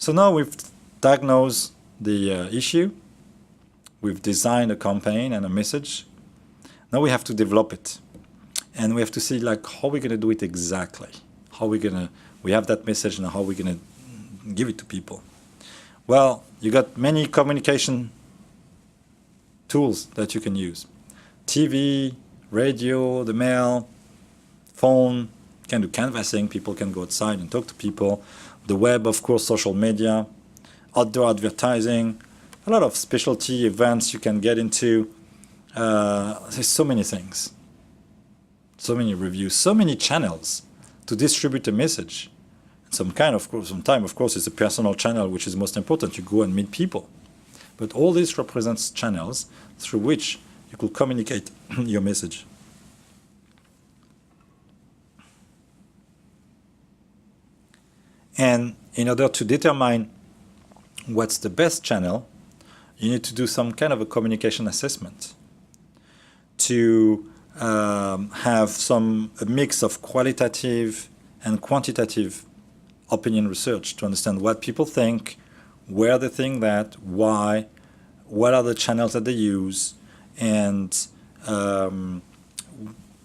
So now we've diagnosed the issue, we've designed a campaign and a message. Now we have to develop it. And we have to see like how we're going to do it exactly. How we have that message, and how we're going to give it to people. Well, you got many communication tools that you can use. TV, radio, the mail, phone, you can do canvassing, people can go outside and talk to people. The web, of course, social media, outdoor advertising, a lot of specialty events you can get into. There's so many things, so many reviews, so many channels to distribute a message. Sometimes, of course, it's a personal channel, which is most important. You go and meet people. But all this represents channels through which you could communicate your message. And in order to determine what's the best channel, you need to do some kind of a communication assessment to have a mix of qualitative and quantitative opinion research to understand what people think, where they think that, why, what are the channels that they use, and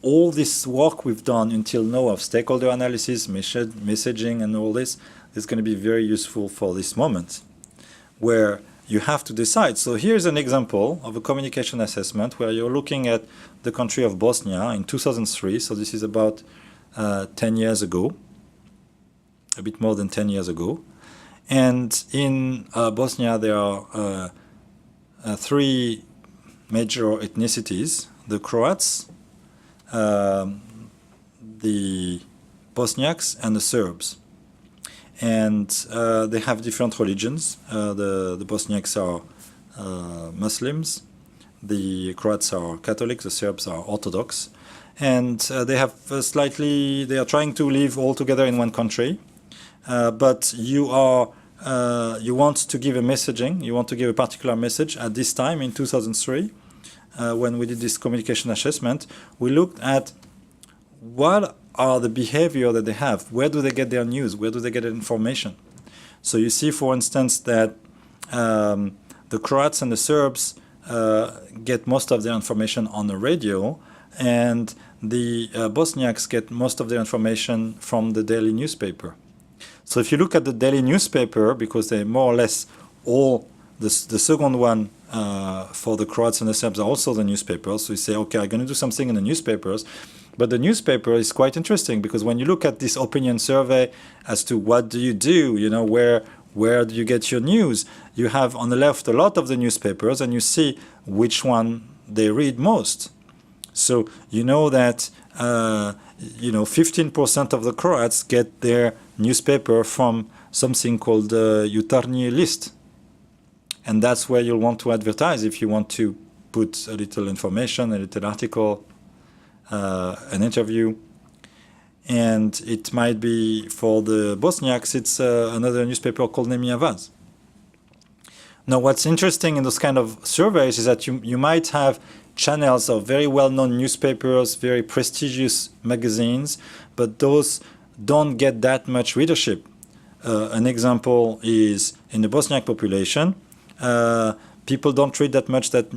all this work we've done until now of stakeholder analysis, messaging, and all this is going to be very useful for this moment where you have to decide. So here's an example of a communication assessment where you're looking at the country of Bosnia in 2003. So this is about 10 years ago, a bit more than 10 years ago. And in Bosnia, there are three major ethnicities: the Croats, the Bosniaks, and the Serbs. And they have different religions. The Bosniaks are Muslims, the Croats are Catholic, the Serbs are Orthodox. And they are trying to live all together in one country. But you want to give a messaging, you want to give a particular message. At this time in 2003, when we did this communication assessment, we looked at what are the behavior that they have, where do they get their news, where do they get their information. So you see, for instance, that the Croats and the Serbs get most of their information on the radio, and the Bosniaks get most of their information from the daily newspaper. So if you look at the daily newspaper, because they more or less all, the second one for the Croats and the Serbs are also the newspapers. So you say, okay, I'm going to do something in the newspapers. But the newspaper is quite interesting, because when you look at this opinion survey as to what do you do, you know, where do you get your news, you have on the left a lot of the newspapers, and you see which one they read most. So you know that 15% of the Croats get their newspaper from something called the Jutarnji List. And that's where you'll want to advertise if you want to put a little information, a little article, an interview. And it might be, for the Bosniaks, it's another newspaper called Nemija Vaz. Now, what's interesting in those kind of surveys is that you might have channels of very well-known newspapers, very prestigious magazines, but those don't get that much readership. An example is in the Bosniak population, people don't read that much that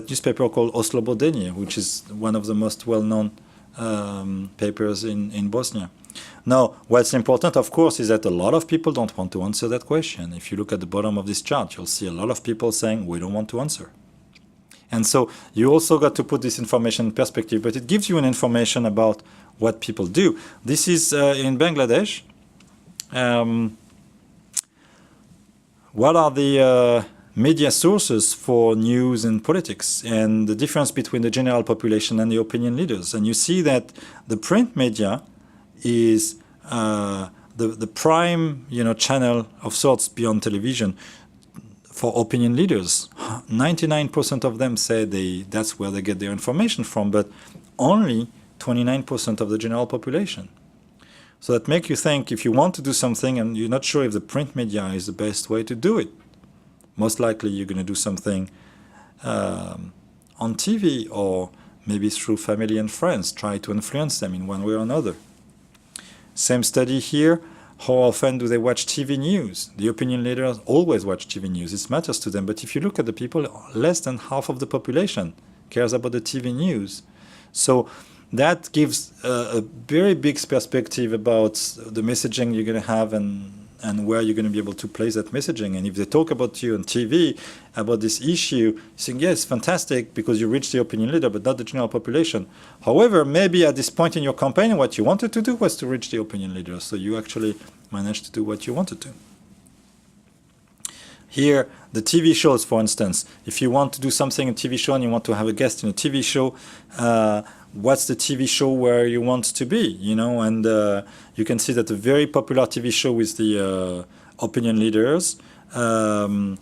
newspaper called Oslobodenje, which is one of the most well-known papers in Bosnia. Now, what's important, of course, is that a lot of people don't want to answer that question. If you look at the bottom of this chart, you'll see a lot of people saying, we don't want to answer. And so you also got to put this information in perspective, but it gives you an information about what people do. This is in Bangladesh. What are the media sources for news and politics, and the difference between the general population and the opinion leaders? And you see that the print media is the prime channel of sorts beyond television for opinion leaders. 99% of them say that's where they get their information from, but only 29% of the general population. So that makes you think, if you want to do something and you're not sure if the print media is the best way to do it, most likely you're going to do something on TV, or maybe through family and friends, try to influence them in one way or another. Same study here. How often do they watch TV news? The opinion leaders always watch TV news. It matters to them. But if you look at the people, less than half of the population cares about the TV news. So that gives a very big perspective about the messaging you're going to have and where you're going to be able to place that messaging. And if they talk about you on TV, about this issue, you think, yes, fantastic, because you reach the opinion leader, but not the general population. However, maybe at this point in your campaign, what you wanted to do was to reach the opinion leader. So you actually managed to do what you wanted to. Here, the TV shows, for instance, if you want to do something in a TV show and you want to have a guest in a TV show, what's the TV show where you want to be, you know? And you can see that a very popular TV show with the opinion leaders, Tritio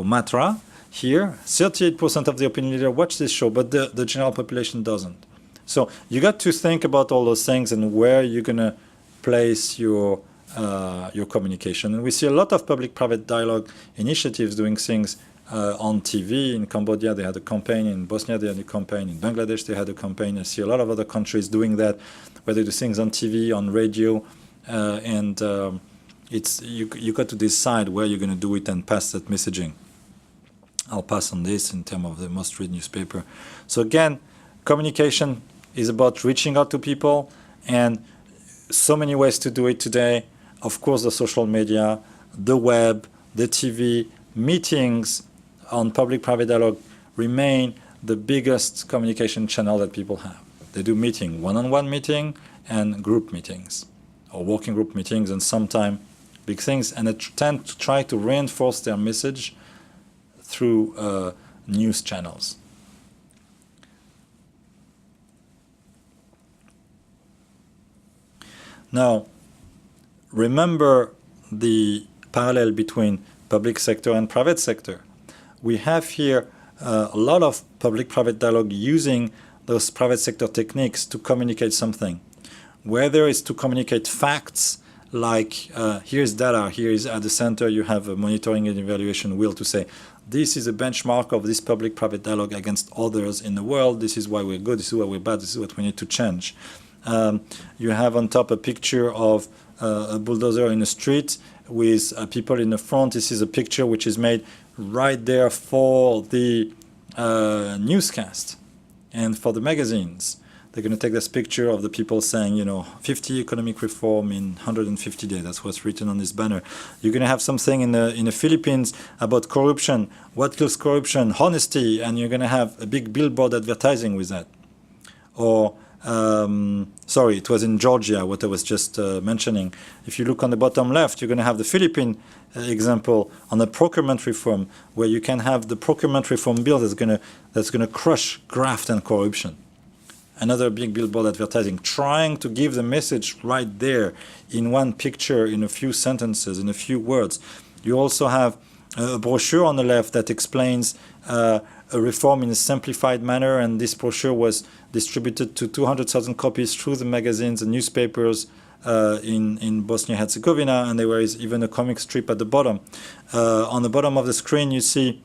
Matra, here, 38% of the opinion leaders watch this show, but the general population doesn't. So you got to think about all those things and where you're going to place your communication. And we see a lot of public-private dialogue initiatives doing things on TV. In Cambodia, they had a campaign. In Bosnia, they had a campaign. In Bangladesh, they had a campaign. I see a lot of other countries doing that, where they do things on TV, on radio, and it's you got to decide where you're going to do it and pass that messaging. I'll pass on this in terms of the most read newspaper. So again, communication is about reaching out to people, and so many ways to do it today. Of course, the social media, the web, the TV, meetings on public-private dialogue remain the biggest communication channel that people have. They do meeting, one-on-one meeting and group meetings, or working group meetings, and sometimes big things, and they tend to try to reinforce their message through news channels. Now, remember the parallel between public sector and private sector. We have here a lot of public-private dialogue using those private sector techniques to communicate something. Whether it's to communicate facts, like here's data, here is at the center you have a monitoring and evaluation wheel to say, this is a benchmark of this public-private dialogue against others in the world, this is why we're good, this is why we're bad, this is what we need to change. You have on top a picture of a bulldozer in a street with people in the front. This is a picture which is made right there for the newscast and for the magazines. They're going to take this picture of the people saying, you know, 50 economic reform in 150 days. That's what's written on this banner. You're going to have something in the Philippines about corruption. What kills corruption? Honesty. And you're going to have a big billboard advertising with that. Or sorry, it was in Georgia, what I was just mentioning. If you look on the bottom left, you're going to have the Philippine example on the procurement reform, where you can have the procurement reform bill that's going to crush graft and corruption. Another big billboard advertising, trying to give the message right there in one picture, in a few sentences, in a few words. You also have a brochure on the left that explains a reform in a simplified manner, and this brochure was distributed to 200,000 copies through the magazines and newspapers in Bosnia and Herzegovina, and there was even a comic strip at the bottom. On the bottom of the screen you see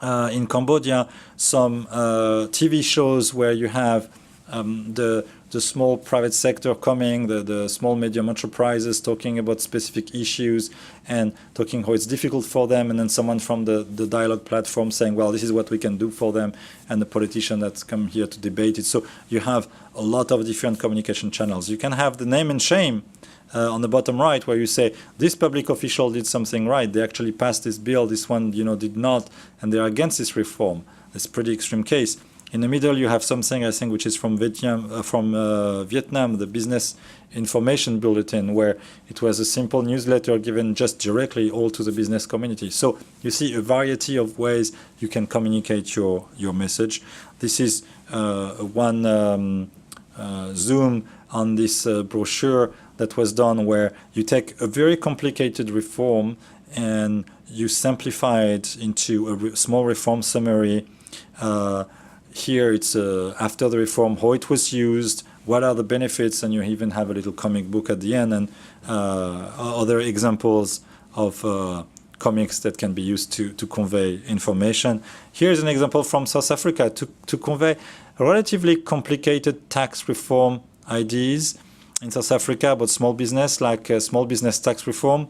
in Cambodia some TV shows where you have the small private sector coming, the small medium enterprises talking about specific issues and talking how it's difficult for them, and then someone from the dialogue platform saying, well, this is what we can do for them, and the politician that's come here to debate it. So you have a lot of different communication channels. You can have the name and shame on the bottom right, where you say, this public official did something right, they actually passed this bill, this one did not, and they're against this reform. It's a pretty extreme case. In the middle, you have something, I think, which is from Vietnam, the Business Information Bulletin, where it was a simple newsletter given just directly all to the business community. So you see a variety of ways you can communicate your message. This is one zoom on this brochure that was done, where you take a very complicated reform and you simplify it into a small reform summary. Here it's after the reform, how it was used, what are the benefits, and you even have a little comic book at the end, and other examples of comics that can be used to convey information. Here's an example from South Africa to convey relatively complicated tax reform ideas. in South Africa about small business, like small business tax reform,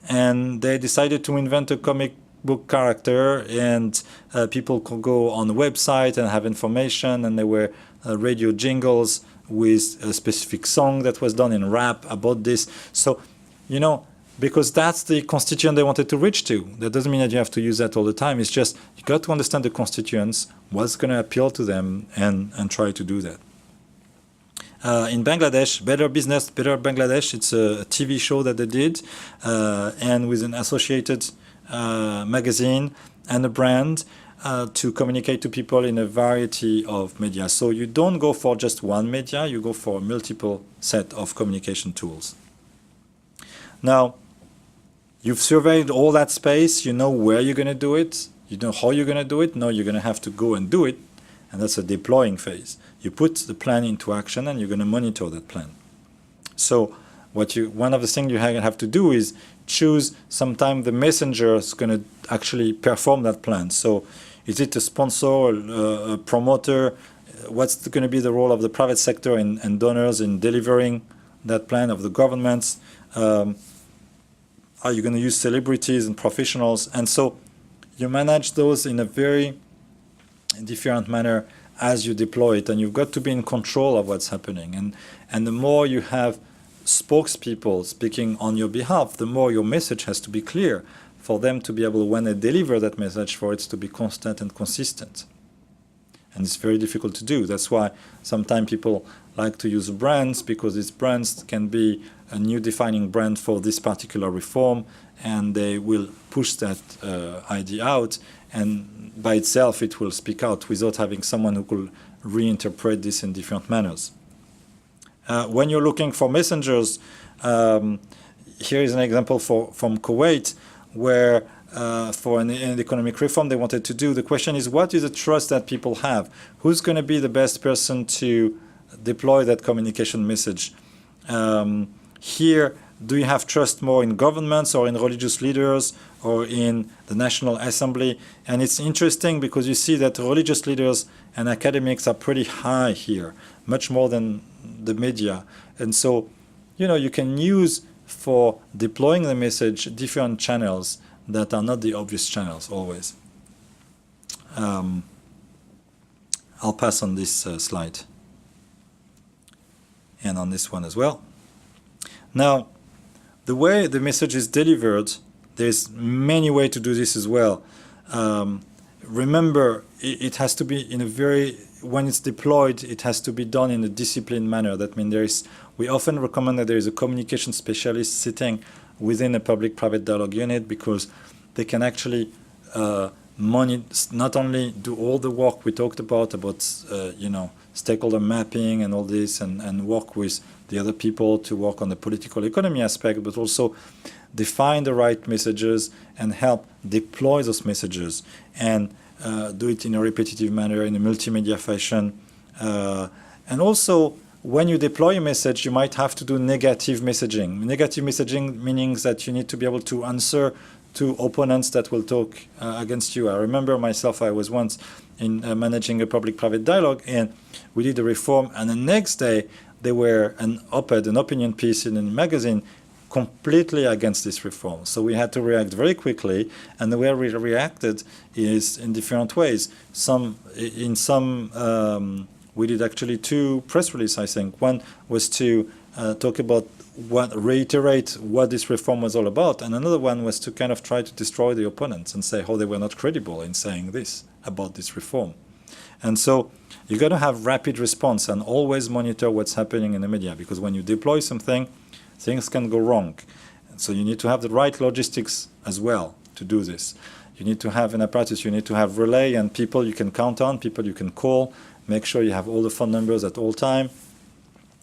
and they decided to invent a comic book character, and people could go on the website and have information, and there were radio jingles with a specific song that was done in rap about this. So, you know, because that's the constituent they wanted to reach to. That doesn't mean that you have to use that all the time. It's just you got to understand the constituents, what's going to appeal to them, and try to do that. In Bangladesh, Better Business, Better Bangladesh, it's a TV show that they did, and with an associated magazine and a brand to communicate to people in a variety of media. So you don't go for just one media, you go for a multiple set of communication tools. Now, you've surveyed all that space, you know where you're going to do it, you know how you're going to do it, now you're going to have to go and do it, and that's a deploying phase. You put the plan into action and you're going to monitor that plan. So one of the things you have to do is choose sometime the messenger is going to actually perform that plan. So is it a sponsor, a promoter? What's going to be the role of the private sector and donors in delivering that plan, of the governments? Are you going to use celebrities and professionals? And so you manage those in a very different manner as you deploy it, and you've got to be in control of what's happening. And the more you have spokespeople speaking on your behalf, the more your message has to be clear for them to be able, when they deliver that message, for it to be constant and consistent. And it's very difficult to do. That's why sometimes people like to use brands, because these brands can be a new defining brand for this particular reform, and they will push that idea out, and by itself it will speak out without having someone who could reinterpret this in different manners. When you're looking for messengers, here is an example from Kuwait, where for an economic reform they wanted to do. The question is, what is the trust that people have? Who's going to be the best person to deploy that communication message? Here, do you have trust more in governments or in religious leaders or in the National Assembly? And it's interesting because you see that religious leaders and academics are pretty high here, much more than the media. And so, you know, you can use for deploying the message different channels that are not the obvious channels always. I'll pass on this slide and on this one as well. Now, the way the message is delivered, there's many ways to do this as well. Remember, it has to be in a when it's deployed, it has to be done in a disciplined manner. That means we often recommend that there is a communication specialist sitting within a public-private dialogue unit, because they can actually not only do all the work we talked about you know, stakeholder mapping and all this, and work with the other people to work on the political economy aspect, but also define the right messages and help deploy those messages, and do it in a repetitive manner, in a multimedia fashion. And also, when you deploy a message, you might have to do negative messaging. Negative messaging meaning that you need to be able to answer to opponents that will talk against you. I remember myself, I was once in managing a public-private dialogue, and we did a reform, and the next day there were an op-ed, an opinion piece in a magazine completely against this reform. So we had to react very quickly, and the way we reacted is in different ways. We did actually 2 press releases, I think. One was to talk about reiterate what this reform was all about, and another one was to kind of try to destroy the opponents and say how they were not credible in saying this about this reform. And so you got to have rapid response and always monitor what's happening in the media, because when you deploy something, things can go wrong. And so you need to have the right logistics as well to do this. You need to have an apparatus, you need to have relay and people you can count on, people you can call, make sure you have all the phone numbers at all time,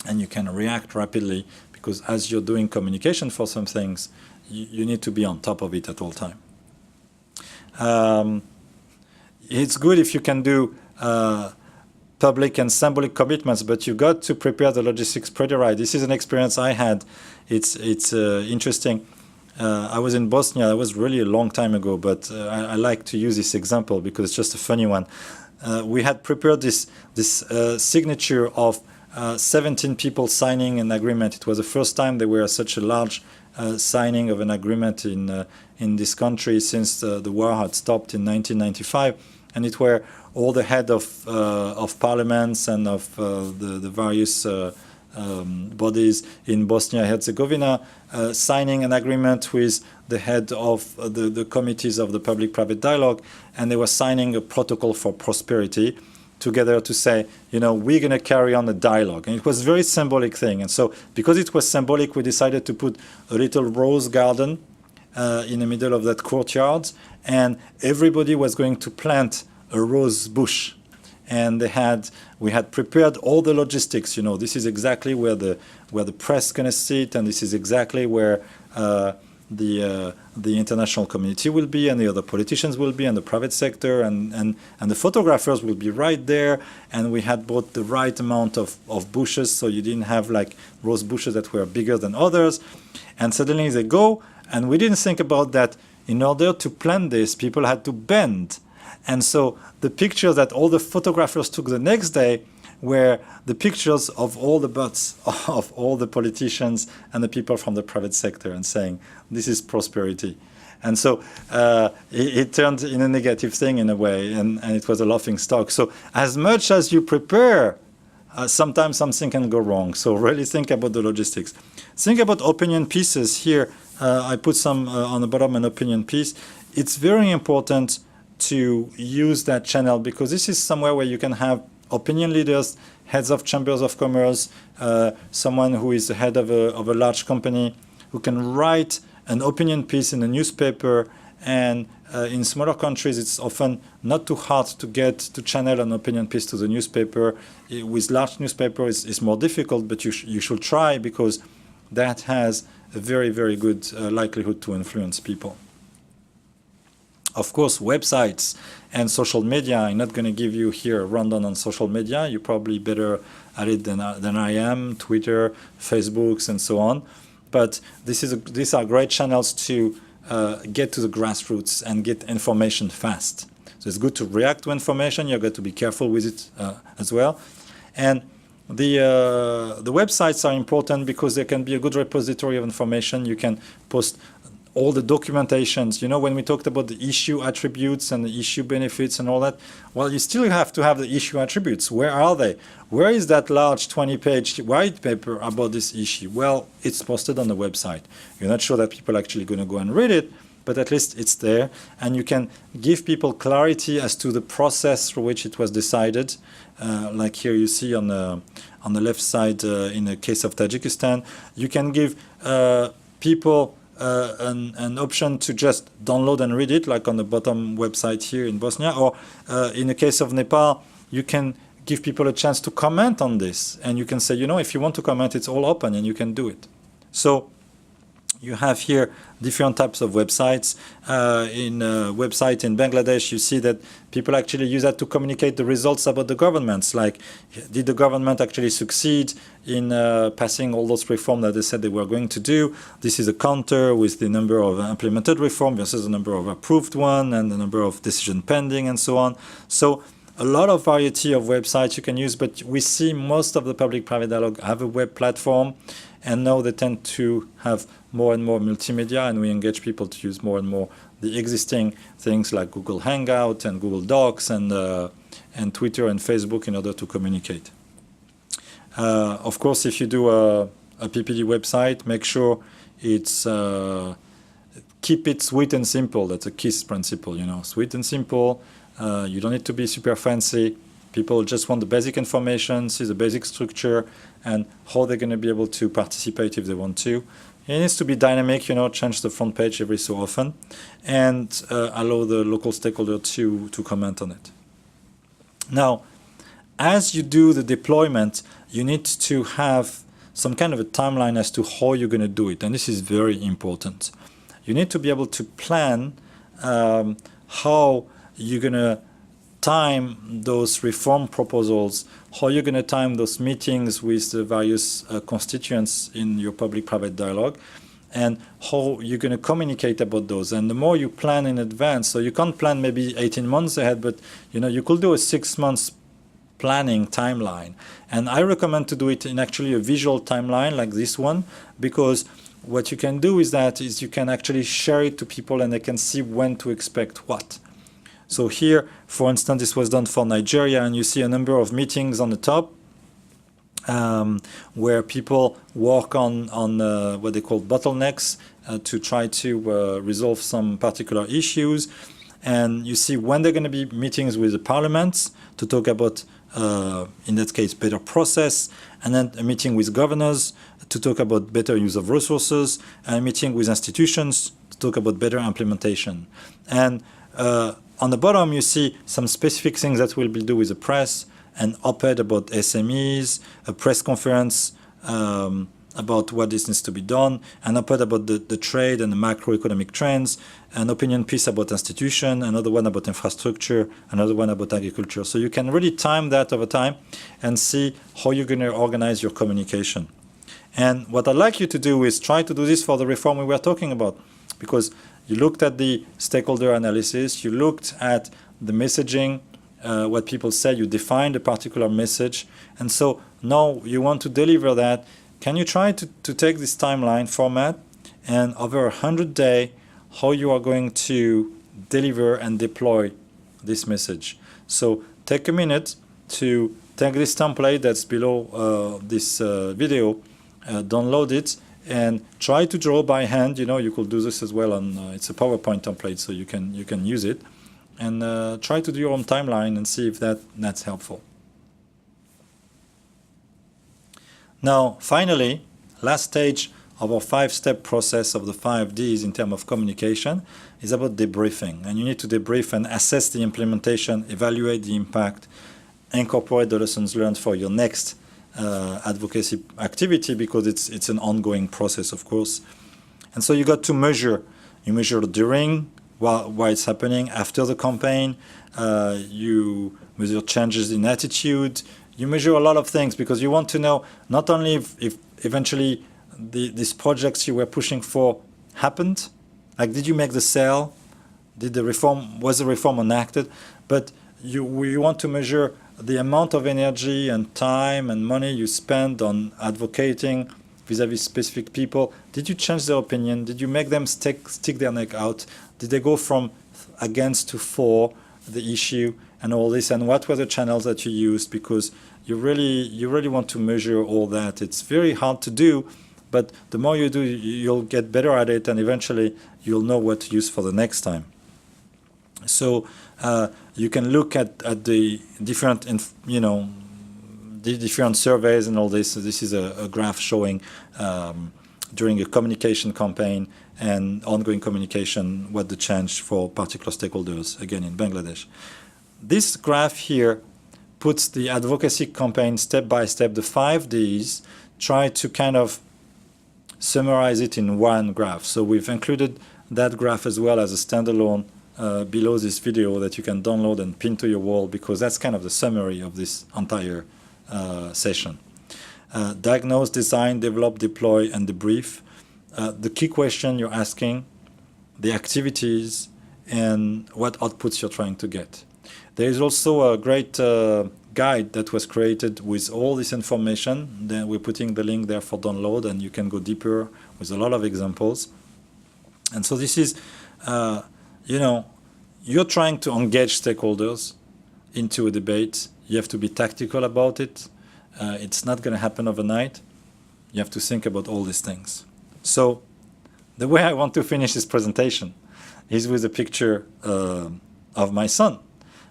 and you can react rapidly, because as you're doing communication for some things, you need to be on top of it at all time. It's good if you can do public and symbolic commitments, but you've got to prepare the logistics pretty right. This is an experience I had. It's interesting. I was in Bosnia. That was really a long time ago, but I like to use this example because it's just a funny one. We had prepared this signature of 17 people signing an agreement. It was the first time there were such a large signing of an agreement in this country since the war had stopped in 1995, and it were all the head of parliaments and of the various bodies in Bosnia and Herzegovina signing an agreement with the head of the committees of the public-private dialogue, and they were signing a protocol for prosperity together to say, you know, we're going to carry on the dialogue. And it was a very symbolic thing. And so because it was symbolic, we decided to put a little rose garden in the middle of that courtyard, and everybody was going to plant a rose bush. And we had prepared all the logistics. You know, this is exactly where the press going to sit, and this is exactly where the international community will be, and the other politicians will be, and the private sector, and the photographers will be right there. And we had bought the right amount of bushes, so you didn't have like rose bushes that were bigger than others. And suddenly they go, and we didn't think about that. In order to plant this, people had to bend. And so the pictures that all the photographers took the next day were the pictures of all the butts of all the politicians and the people from the private sector, and saying, this is prosperity. And so it turned in a negative thing in a way, and it was a laughing stock. So as much as you prepare, sometimes something can go wrong. So really think about the logistics. Think about opinion pieces here. I put some on the bottom, an opinion piece. It's very important to use that channel, because this is somewhere where you can have opinion leaders, heads of chambers of commerce, someone who is the head of a large company, who can write an opinion piece in a newspaper. And in smaller countries, it's often not too hard to get to channel an opinion piece to the newspaper. With large newspapers, it's more difficult, but you should try, because that has a very, very good likelihood to influence people. Of course, websites and social media. I'm not going to give you here a rundown on social media. You're probably better at it than I am. Twitter, Facebooks, and so on. But these are great channels to get to the grassroots and get information fast. So it's good to react to information. You've got to be careful with it as well. And the websites are important because they can be a good repository of information. You can post all the documentations. You know, when we talked about the issue attributes and the issue benefits and all that, well, you still have to have the issue attributes. Where are they? Where is that large 20-page white paper about this issue? Well, it's posted on the website. You're not sure that people are actually going to go and read it, but at least it's there, and you can give people clarity as to the process through which it was decided. Like here you see on the left side in the case of Tajikistan, you can give people an option to just download and read it, like on the bottom website here in Bosnia, or in the case of Nepal, you can give people a chance to comment on this, and you can say, you know, if you want to comment, it's all open, and you can do it. So you have here different types of websites. In a website in Bangladesh, you see that people actually use that to communicate the results about the governments. Like, did the government actually succeed in passing all those reforms that they said they were going to do? This is a counter with the number of implemented reform versus the number of approved one, and the number of decision pending, and so on. So a lot of variety of websites you can use, but we see most of the public-private dialogue have a web platform, and now they tend to have more and more multimedia, and we engage people to use more and more the existing things like Google Hangout and Google Docs and Twitter and Facebook in order to communicate. Of course, if you do a PPD website, make sure it's keep it sweet and simple. That's a KISS principle, you know, sweet and simple. You don't need to be super fancy. People just want the basic information, see the basic structure, and how they're going to be able to participate if they want to. It needs to be dynamic, you know, change the front page every so often, and allow the local stakeholder to comment on it. Now, as you do the deployment, you need to have some kind of a timeline as to how you're going to do it, and this is very important. You need to be able to plan how you're going to time those reform proposals, how you're going to time those meetings with the various constituents in your public-private dialogue, and how you're going to communicate about those. And the more you plan in advance, so you can't plan maybe 18 months ahead, but you know, you could do a 6 months planning timeline. And I recommend to do it in actually a visual timeline like this one, because what you can do is you can actually share it to people and they can see when to expect what. So here, for instance, this was done for Nigeria, and you see a number of meetings on the top where people work on what they call bottlenecks to try to resolve some particular issues. And you see when they're going to be meetings with the parliaments to talk about, in that case, better process, and then a meeting with governors to talk about better use of resources, and a meeting with institutions to talk about better implementation. And on the bottom, you see some specific things that we'll do with the press, an op-ed about SMEs, a press conference about what this needs to be done, an op-ed about the trade and the macroeconomic trends, an opinion piece about institution, another one about infrastructure, another one about agriculture. So you can really time that over time and see how you're going to organize your communication. And what I'd like you to do is try to do this for the reform we were talking about, because you looked at the stakeholder analysis, you looked at the messaging, what people said, you defined a particular message, and so now you want to deliver that. Can you try to take this timeline format and over 100 days, how you are going to deliver and deploy this message? So take a minute to take this template that's below this video, download it, and try to draw by hand. You know, you could do this as well on, it's a PowerPoint template, so you can use it. And try to do your own timeline and see if that's helpful. Now, finally, last stage of our 5-step process of the 5 Ds in terms of communication is about debriefing. And you need to debrief and assess the implementation, evaluate the impact, incorporate the lessons learned for your next advocacy activity, because it's an ongoing process, of course. And so you got to measure. You measure during, while it's happening, after the campaign. You measure changes in attitude. You measure a lot of things, because you want to know not only if eventually these projects you were pushing for happened, like did you make the sale, was the reform enacted, but you want to measure the amount of energy and time and money you spend on advocating vis-a-vis specific people. Did you change their opinion? Did you make them stick their neck out? Did they go from against to for the issue and all this? And what were the channels that you used? Because you really want to measure all that. It's very hard to do, but the more you do, you'll get better at it, and eventually you'll know what to use for the next time. So you can look at the different, the different surveys and all this. So this is a graph showing during a communication campaign and ongoing communication what the change for particular stakeholders, again in Bangladesh. This graph here puts the advocacy campaign step by step, the 5 Ds, try to kind of summarize it in one graph. So we've included that graph as well as a standalone below this video that you can download and pin to your wall, because that's kind of the summary of this entire session. Diagnose, design, develop, deploy, and debrief. The key question you're asking, the activities, and what outputs you're trying to get. There is also a great guide that was created with all this information. Then we're putting the link there for download, and you can go deeper with a lot of examples. And so this is, you're trying to engage stakeholders into a debate. You have to be tactical about it. It's not going to happen overnight. You have to think about all these things. So the way I want to finish this presentation is with a picture of my son,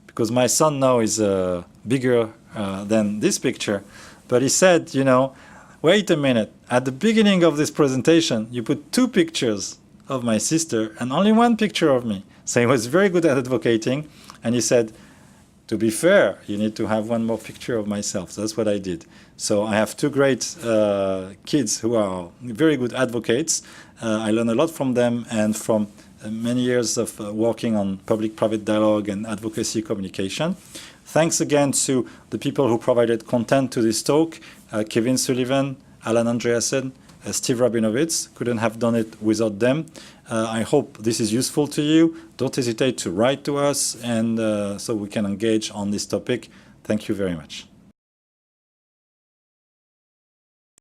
because my son now is bigger than this picture. But he said, wait a minute, at the beginning of this presentation, you put 2 pictures of my sister and only 1 picture of me. So he was very good at advocating, and he said, to be fair, you need to have 1 more picture of myself. So that's what I did. So I have 2 great kids who are very good advocates. I learned a lot from them and from many years of working on public-private dialogue and advocacy communication. Thanks again to the people who provided content to this talk, Kevin Sullivan, Alan Andreasen, Steve Rabinovitz. Couldn't have done it without them. I hope this is useful to you. Don't hesitate to write to us, and so we can engage on this topic. Thank you very much.